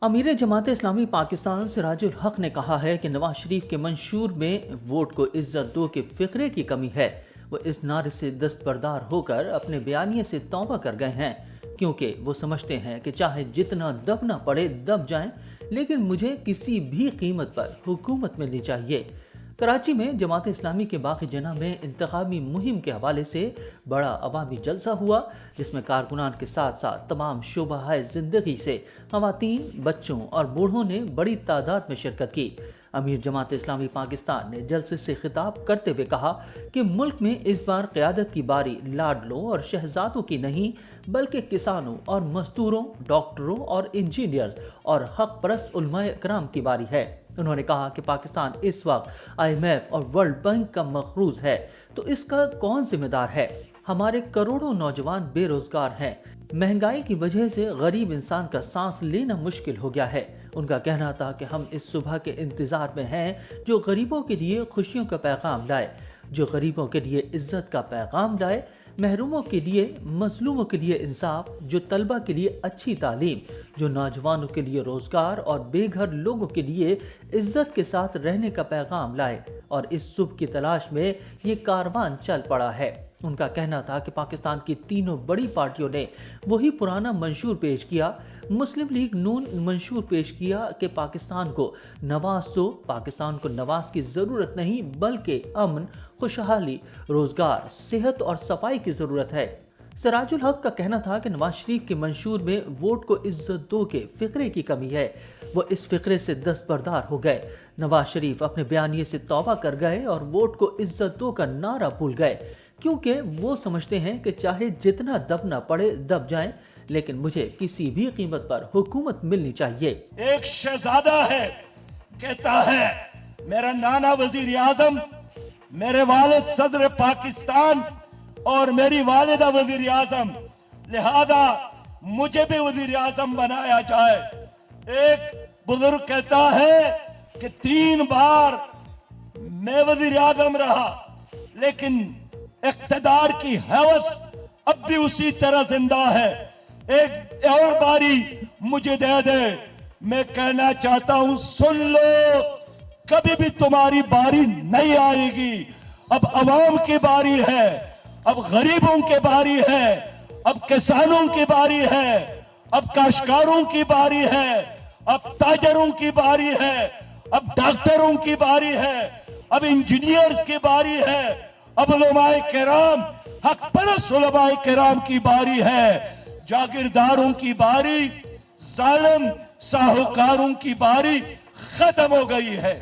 अमीर जमात इस्लामी पाकिस्तान सिराजुल हक ने कहा है कि नवाज शरीफ के मंशूर में वोट को इज्जत दो के फिक्रे की कमी है। वो इस नारे से दस्तबरदार होकर अपने बयानिए से तौबा कर गए हैं, क्योंकि वो समझते हैं कि चाहे जितना दबना पड़े दब जाएं, लेकिन मुझे किसी भी कीमत पर हुकूमत मिलनी चाहिए। कराची में जमात इस्लामी के बाकी जना में इंतखाबी मुहिम के हवाले से बड़ा अवामी जलसा हुआ, जिसमें कारकुनान के साथ साथ तमाम शोबाए ज़िंदगी से ख़वातीन, बच्चों और बूढ़ों ने बड़ी तादाद में शिरकत की। अमीर जमात इस्लामी पाकिस्तान ने जलसे से खिताब करते हुए कहा कि मुल्क में इस बार क़यादत की बारी लाडलों और शहजादों की नहीं, बल्कि किसानों और मजदूरों, डॉक्टरों और इंजीनियर्स और हक परस्त उलमाए कराम की बारी है। उन्होंने कहा कि पाकिस्तान इस वक्त IMF और वर्ल्ड बैंक का मखरूज है, तो इसका कौन जिम्मेदार है? हमारे करोड़ों नौजवान बेरोजगार हैं। महंगाई की वजह से गरीब इंसान का सांस लेना मुश्किल हो गया है। उनका कहना था कि हम इस सुबह के इंतजार में हैं जो गरीबों के लिए खुशियों का पैगाम लाए, जो गरीबों के लिए इज्जत का पैगाम लाए, महरूमों के लिए, मजलूमों के लिए इंसाफ, जो तलबा के लिए अच्छी तालीम, जो नौजवानों के लिए रोजगार और बेघर लोगों के लिए इज्जत के साथ रहने का पैगाम लाए। और इस सुबह की तलाश में ये कारवान चल पड़ा है। उनका कहना था कि पाकिस्तान की तीनों बड़ी पार्टियों ने वही पुराना मंशूर पेश किया। मुस्लिम लीग नून मंशूर पेश किया कि पाकिस्तान को नवाज दो। पाकिस्तान को नवाज की ज़रूरत नहीं, बल्कि अमन, खुशहाली, रोजगार, सेहत और सफाई की ज़रूरत है। सिराजुल हक का कहना था कि नवाज शरीफ के मंशूर में वोट को इज्जत दो के फिक्रे की कमी है। वो इस फिक्रे से दस्तबरदार हो गए। नवाज शरीफ अपने बयानिए से तौबा कर गए और वोट को इज्जत दो का नारा भूल गए, क्योंकि वो समझते हैं कि चाहे जितना दबना पड़े दब जाएं, लेकिन मुझे किसी भी कीमत पर हुकूमत मिलनी चाहिए। एक शहजादा है, कहता है मेरा नाना वजीर आजम, मेरे वालिद सदर पाकिस्तान और मेरी वालिदा वजीर आजम, लिहाजा मुझे भी वजीर आजम बनाया जाए। एक बुजुर्ग कहता है कि 3 बार मैं वजीर आजम रहा, लेकिन इख्तिदार की हवस अब भी उसी तरह जिंदा है। एक और बारी मुझे दे दे। मैं कहना चाहता हूं, सुन लो, कभी भी तुम्हारी बारी नहीं आएगी। अब अवाम की बारी है, अब गरीबों की बारी है, अब किसानों की बारी है, अब काश्तकारों की बारी है, अब ताजरों की बारी है, अब डॉक्टरों की बारी है, अब इंजीनियर्स की बारी है, अब उलमाए किराम, हक परस्त उलमाए किराम की बारी है। जागीरदारों की बारी, जालिम साहूकारों की बारी खत्म हो गई है।